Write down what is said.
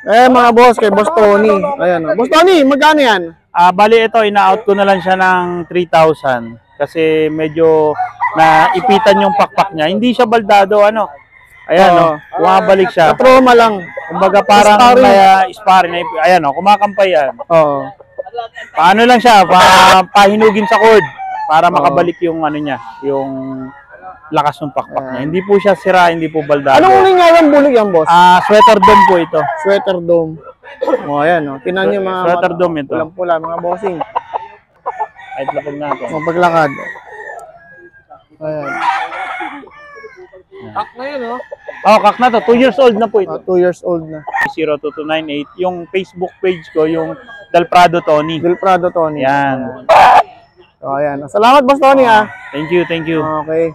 Mga boss, kay Boss Tony. Ayan, Boss Tony, magkano yan? Bali ito, ina-out ko na lang siya ng 3,000 kasi medyo naipitan yung pakpak niya. Hindi siya baldado, ano. Ayan, bumabalik siya. Patroma lang. Kumbaga parang sparring. Ayan, kumakampay yan. Oo. Paano lang siya, pahinugin sa cord para makabalik yung ano niya, yung lakas ng pakpak niya. Hindi po siya sira, hindi po baldado. Anong uling nga yung bulig yan, boss? Sweater dome po ito. Sweater dome. Ayan, Tinan nyo mga sweater dome ito. Pulang-pula, mga bossing. Kahit lapag natin. Mapaglakad. Ayan. Kak na yun, kak na to. 2 years old na po ito. 2 years old na. 02298. Yung Facebook page ko, yung Del Prado Tony. Del Prado Tony. Yan. So, ayan. Salamat, Boss Tony, Thank you, thank you. Okay.